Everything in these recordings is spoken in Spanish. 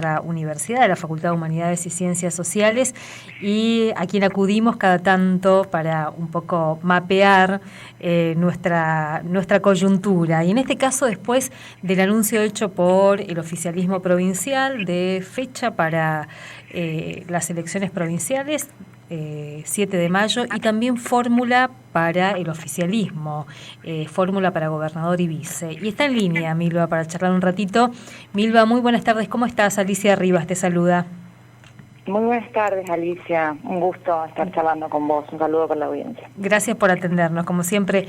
nuestra universidad, de la Facultad de Humanidades y Ciencias Sociales, y a quien acudimos cada tanto para un poco mapear nuestra coyuntura. Y en este caso, después del anuncio hecho por el oficialismo provincial de fecha para las elecciones provinciales, 7 de mayo, y también fórmula para el oficialismo, fórmula para gobernador y vice. Y está en línea Milva para charlar un ratito. Milva, muy buenas tardes, ¿cómo estás? Alicia Rivas te saluda. Muy buenas tardes, Alicia. Un gusto estar charlando con vos. Un saludo para la audiencia. Gracias por atendernos, como siempre.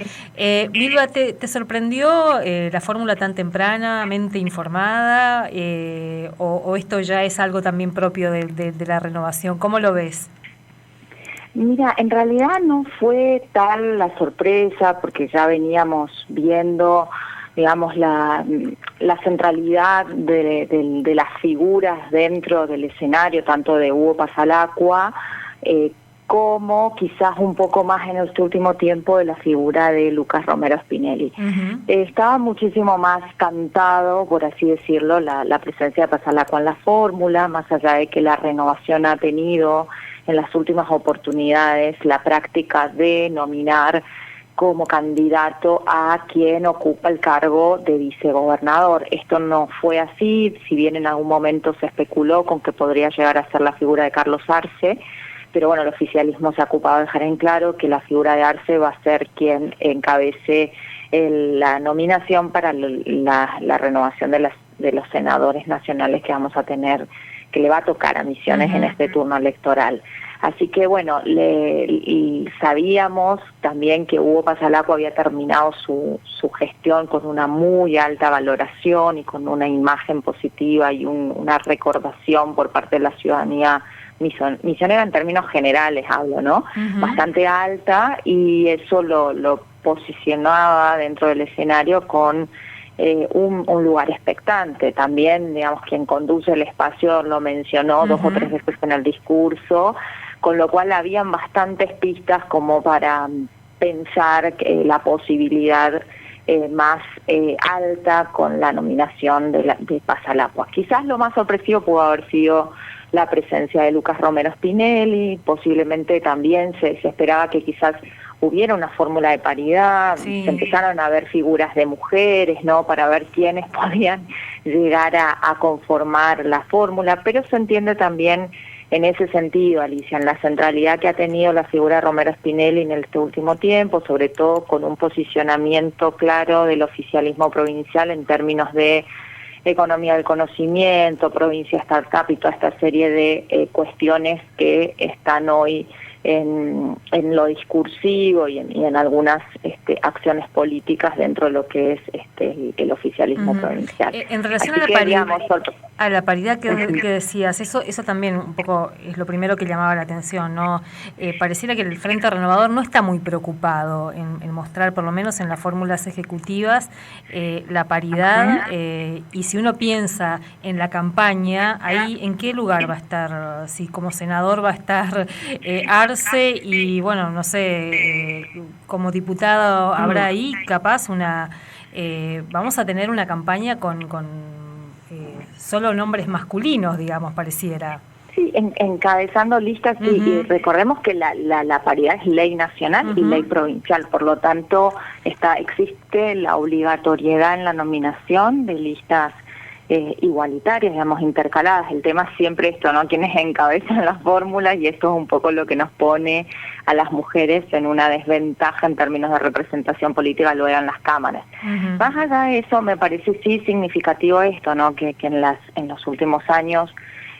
Milva, ¿te sorprendió la fórmula tan tempranamente informada o esto ya es algo también propio de la renovación? ¿Cómo lo ves? Mira, en realidad no fue tal la sorpresa porque ya veníamos viendo, digamos, la centralidad de las figuras dentro del escenario, tanto de Hugo Pasalacqua, como quizás un poco más en este último tiempo de la figura de Lucas Romero Spinelli. Uh-huh. Estaba muchísimo más cantado, por así decirlo, la presencia de Pasalacqua en la fórmula, más allá de que la renovación ha tenido en las últimas oportunidades la práctica de nominar como candidato a quien ocupa el cargo de vicegobernador. Esto no fue así, si bien en algún momento se especuló con que podría llegar a ser la figura de Carlos Arce, pero bueno, el oficialismo se ha ocupado de dejar en claro que la figura de Arce va a ser quien encabece la nominación para la renovación de los senadores nacionales que vamos a tener, que le va a tocar a Misiones en este turno electoral. Así que bueno, sabíamos también que Hugo Pasalacqua había terminado su gestión con una muy alta valoración y con una imagen positiva y una recordación por parte de la ciudadanía misionera en términos generales, hablo, ¿no? Uh-huh. Bastante alta, y eso lo posicionaba dentro del escenario con un lugar expectante. También, digamos, quien conduce el espacio lo mencionó uh-huh. 2 o 3 veces en el discurso, con lo cual habían bastantes pistas como para pensar que la posibilidad más alta con la nominación de Pasalacqua. Quizás lo más sorpresivo pudo haber sido la presencia de Lucas Romero Spinelli, posiblemente también se esperaba que quizás hubiera una fórmula de paridad, sí. Se empezaron a ver figuras de mujeres, ¿no?, para ver quiénes podían llegar a conformar la fórmula, pero se entiende también en ese sentido, Alicia, en la centralidad que ha tenido la figura de Romero Spinelli en este último tiempo, sobre todo con un posicionamiento claro del oficialismo provincial en términos de economía del conocimiento, provincia startup y toda esta serie de cuestiones que están hoy en lo discursivo y en algunas acciones políticas dentro de lo que es el oficialismo uh-huh. provincial. En relación a la paridad que decías, eso también un poco es lo primero que llamaba la atención, ¿no? Pareciera que el Frente Renovador no está muy preocupado en mostrar, por lo menos en las fórmulas ejecutivas, la paridad, uh-huh. Y si uno piensa en la campaña, ahí ¿en qué lugar va a estar? Si como senador va a estar Arce, y bueno, no sé, como diputado habrá ahí capaz vamos a tener una campaña con solo nombres masculinos, digamos, pareciera. Sí, encabezando listas, sí, uh-huh. Y recordemos que la paridad es ley nacional uh-huh. y ley provincial, por lo tanto existe la obligatoriedad en la nominación de listas igualitarias, digamos, intercaladas. El tema es siempre esto, ¿no? Quienes encabezan las fórmulas, y esto es un poco lo que nos pone a las mujeres en una desventaja en términos de representación política luego en las cámaras. Uh-huh. Más allá de eso, me parece sí significativo esto, ¿no? Que en los últimos años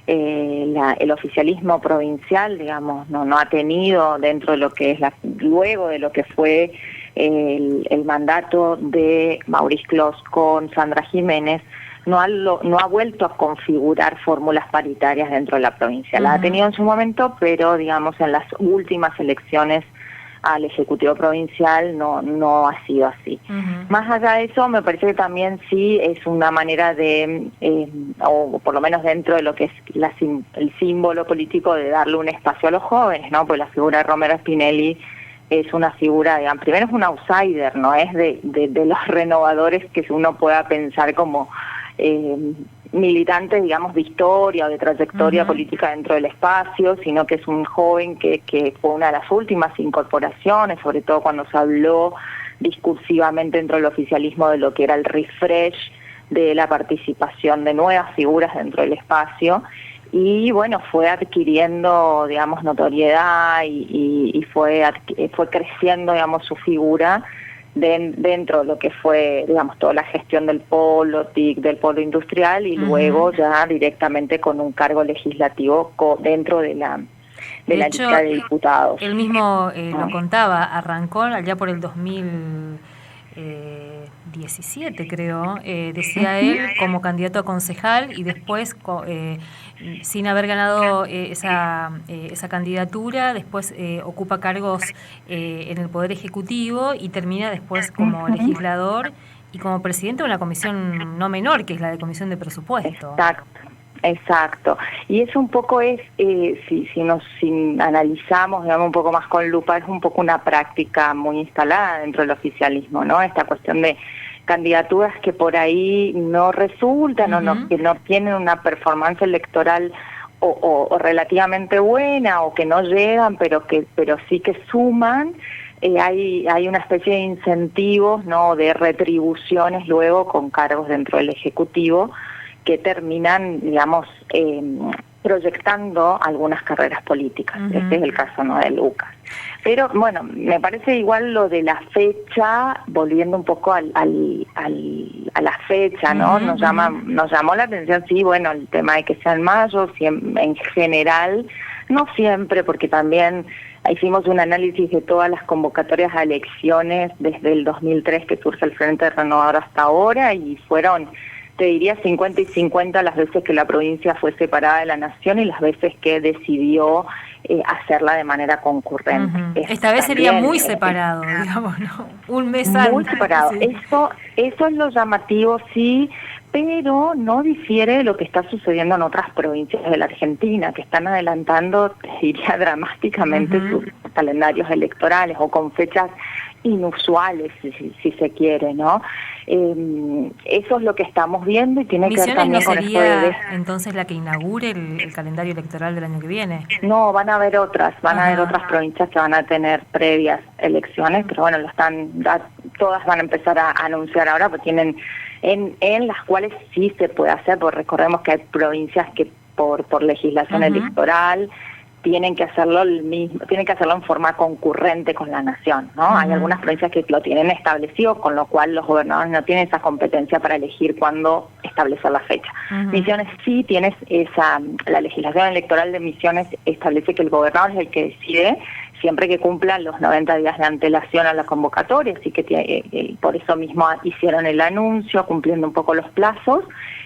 el oficialismo provincial, digamos, no ha tenido dentro de lo que es luego de lo que fue el mandato de Maurice Clos con Sandra Jiménez, no ha vuelto a configurar fórmulas paritarias dentro de la provincia. Uh-huh. La ha tenido en su momento, pero digamos en las últimas elecciones al Ejecutivo Provincial no ha sido así. Uh-huh. Más allá de eso, me parece que también sí es una manera de, o por lo menos dentro de lo que es el símbolo político, de darle un espacio a los jóvenes, ¿no? Pues la figura de Romero Spinelli es una figura, digamos, primero es un outsider, no es de los renovadores que uno pueda pensar como militante, digamos, de historia o de trayectoria política dentro del espacio, sino que es un joven que fue una de las últimas incorporaciones, sobre todo cuando se habló discursivamente dentro del oficialismo de lo que era el refresh de la participación de nuevas figuras dentro del espacio. Y bueno, fue adquiriendo, digamos, notoriedad y fue creciendo, digamos, su figura dentro de lo que fue, digamos, toda la gestión del polo TIC, del polo industrial, y luego ya directamente con un cargo legislativo dentro de la lista de diputados. Él mismo lo contaba, arrancó allá por el 2017, creo, decía él, como candidato a concejal, y después, sin haber ganado esa candidatura, después ocupa cargos en el Poder Ejecutivo y termina después como legislador y como presidente de una comisión no menor, que es la de Comisión de Presupuesto. Exacto. Y eso un poco es, si analizamos, digamos, un poco más con lupa, es un poco una práctica muy instalada dentro del oficialismo, ¿no? Esta cuestión de candidaturas que por ahí no resultan que no tienen una performance electoral o relativamente buena, o que no llegan, pero sí que suman. Hay una especie de incentivos, ¿no?, de retribuciones luego con cargos dentro del Ejecutivo, que terminan, digamos, proyectando algunas carreras políticas. Este es el caso, ¿no?, de Lucas. Pero bueno, me parece igual lo de la fecha, volviendo un poco a la fecha, ¿no? Nos llamó la atención, sí, bueno, el tema de que sea en mayo, en general, no siempre, porque también hicimos un análisis de todas las convocatorias a elecciones desde el 2003 que surge el Frente Renovador hasta ahora, y fueron, te diría, 50 y 50 las veces que la provincia fue separada de la nación y las veces que decidió hacerla de manera concurrente. Esta vez sería muy separado, digamos, ¿no? Un mes antes. Muy separado. Sí. Eso es lo llamativo, sí, pero no difiere de lo que está sucediendo en otras provincias de la Argentina, que están adelantando, te diría, dramáticamente sus calendarios electorales, o con fechas inusuales, si se quiere, ¿no? Eso es lo que estamos viendo, y tiene que ver también con esto de... entonces la que inaugure el calendario electoral del año que viene. No, van a haber otras provincias que van a tener previas elecciones, pero bueno, todas van a empezar a anunciar ahora, porque tienen en las cuales sí se puede hacer, porque recordemos que hay provincias que por legislación electoral tienen que hacerlo en forma concurrente con la nación, ¿no? Hay algunas provincias que lo tienen establecido, con lo cual los gobernadores no tienen esa competencia para elegir cuándo establecer la fecha. Misiones sí tienes la legislación electoral de Misiones establece que el gobernador es el que decide, siempre que cumplan los 90 días de antelación a la convocatoria, así que por eso mismo hicieron el anuncio, cumpliendo un poco los plazos,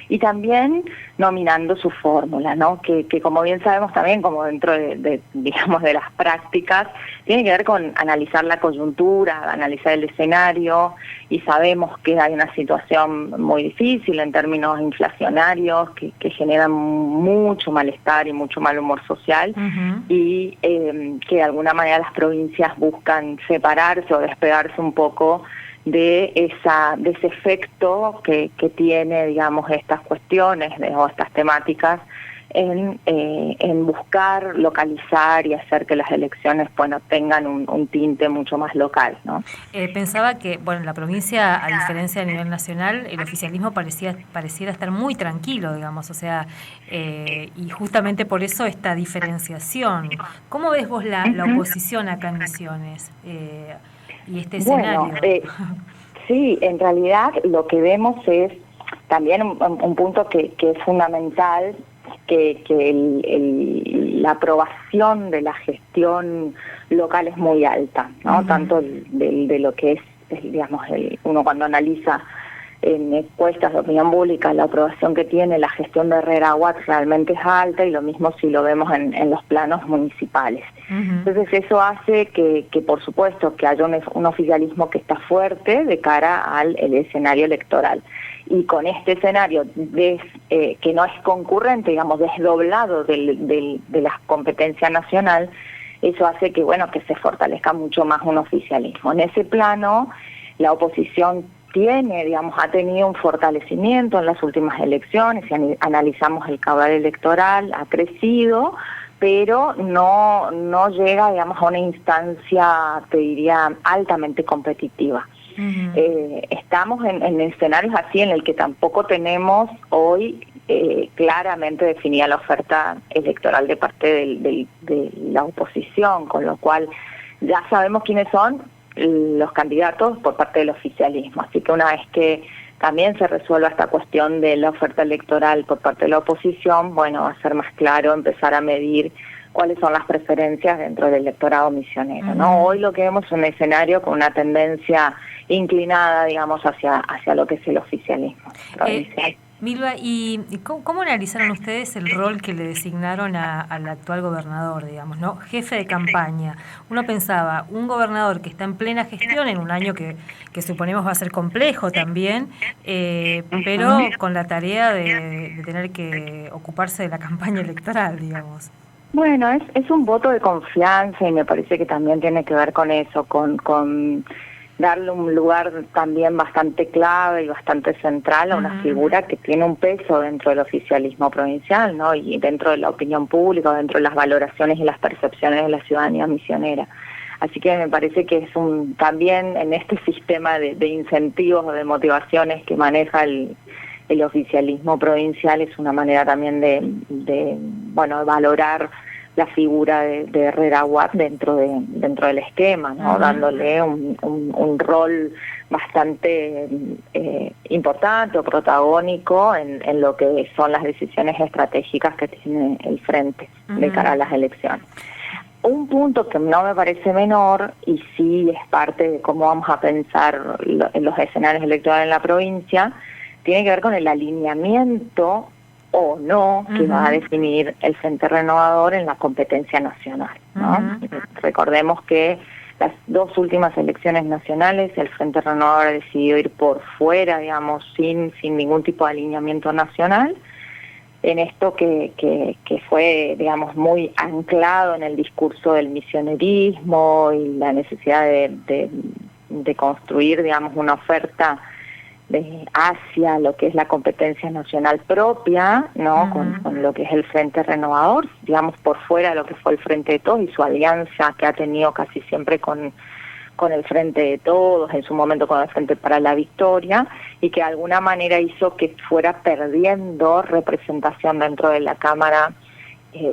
y también nominando su fórmula, ¿no? Que como bien sabemos también, como dentro digamos, de las prácticas, tiene que ver con analizar la coyuntura, analizar el escenario, y sabemos que hay una situación muy difícil en términos inflacionarios que generan mucho malestar y mucho mal humor social, y que de alguna manera las provincias buscan separarse o despegarse un poco de ese efecto que tiene, digamos, estas cuestiones o estas temáticas en buscar localizar y hacer que las elecciones, bueno, tengan un tinte mucho más local, ¿no? Pensaba que, bueno, la provincia, a diferencia a nivel nacional, el oficialismo pareciera estar muy tranquilo, digamos, o sea, y justamente por eso esta diferenciación. ¿Cómo ves vos la oposición acá en Misiones? Y este escenario. Sí, en realidad lo que vemos es también un punto que es fundamental, que la aprobación de la gestión local es muy alta, ¿no? Tanto de lo que es digamos, uno cuando analiza en encuestas de opinión pública la aprobación que tiene la gestión de Herrera Watts realmente es alta, y lo mismo si lo vemos en los planos municipales. Entonces eso hace que por supuesto que haya un oficialismo que está fuerte de cara al escenario electoral, y con este escenario que no es concurrente, digamos, desdoblado de la competencia nacional, eso hace que, bueno, que se fortalezca mucho más un oficialismo. En ese plano, la oposición ha tenido un fortalecimiento en las últimas elecciones. Si analizamos el caudal electoral, ha crecido, pero no llega, a una instancia, te diría, altamente competitiva. Estamos en escenarios así en el que tampoco tenemos hoy claramente definida la oferta electoral de parte de la oposición, con lo cual ya sabemos quiénes son los candidatos por parte del oficialismo. Así que una vez que también se resuelva esta cuestión de la oferta electoral por parte de la oposición, bueno, va a ser más claro empezar a medir cuáles son las preferencias dentro del electorado misionero, ¿no? Hoy lo que vemos es un escenario con una tendencia inclinada, hacia lo que es el oficialismo provincial. Milva, ¿y cómo analizaron ustedes el rol que le designaron al actual gobernador, ¿no? Jefe de campaña. Uno pensaba, un gobernador que está en plena gestión en un año que suponemos va a ser complejo también, pero con la tarea de tener que ocuparse de la campaña electoral, digamos. Bueno, es un voto de confianza y me parece que también tiene que ver con eso, con darle un lugar también bastante clave y bastante central a una figura que tiene un peso dentro del oficialismo provincial, ¿no? Y dentro de la opinión pública, dentro de las valoraciones y las percepciones de la ciudadanía misionera. Así que me parece que es también en este sistema de incentivos o de motivaciones que maneja el oficialismo provincial, es una manera también de valorar la figura de Herrera Watt dentro del esquema, ¿no? Dándole un rol bastante importante o protagónico en lo que son las decisiones estratégicas que tiene el frente de cara a las elecciones. Un punto que no me parece menor, y sí es parte de cómo vamos a pensar en los escenarios electorales en la provincia, tiene que ver con el alineamiento o no que va a definir el Frente Renovador en la competencia nacional, ¿no? Recordemos que las dos últimas elecciones nacionales el Frente Renovador ha decidido ir por fuera, sin ningún tipo de alineamiento nacional, en esto que fue, muy anclado en el discurso del misionerismo y la necesidad de construir, una oferta hacia lo que es la competencia nacional propia, ¿no? Con lo que es el Frente Renovador, por fuera de lo que fue el Frente de Todos y su alianza que ha tenido casi siempre con el Frente de Todos, en su momento con el Frente para la Victoria, y que de alguna manera hizo que fuera perdiendo representación dentro de la Cámara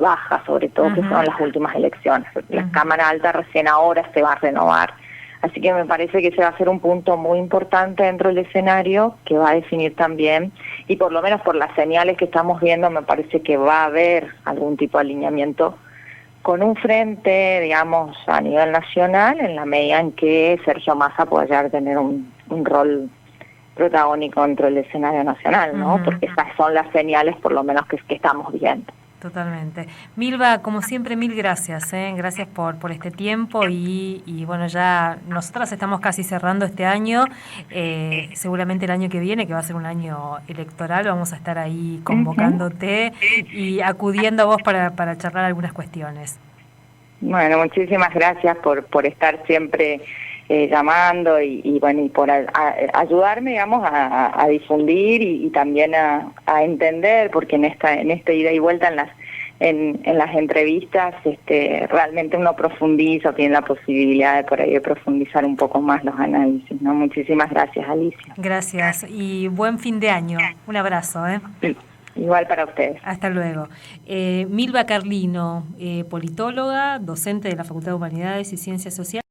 baja, sobre todo que fueron las últimas elecciones. La Cámara Alta recién ahora se va a renovar. Así que me parece que ese va a ser un punto muy importante dentro del escenario que va a definir también, y por lo menos por las señales que estamos viendo, me parece que va a haber algún tipo de alineamiento con un frente, a nivel nacional, en la medida en que Sergio Massa pueda llegar a tener un rol protagónico dentro del escenario nacional, ¿no? Porque esas son las señales, por lo menos, que estamos viendo. Totalmente. Milva, como siempre, mil gracias, gracias por este tiempo y bueno, ya nosotras estamos casi cerrando este año, seguramente el año que viene, que va a ser un año electoral, vamos a estar ahí convocándote y acudiendo a vos para charlar algunas cuestiones. Bueno, muchísimas gracias por estar siempre llamando y por ayudarme, a difundir y también a entender, porque en esta ida y vuelta en las entrevistas realmente uno profundiza, tiene la posibilidad de por ahí de profundizar un poco más los análisis, ¿no? Muchísimas gracias, Alicia. Gracias y buen fin de año. Un abrazo. Sí. Igual para ustedes. Hasta luego. Milva Carlino, politóloga, docente de la Facultad de Humanidades y Ciencias Sociales.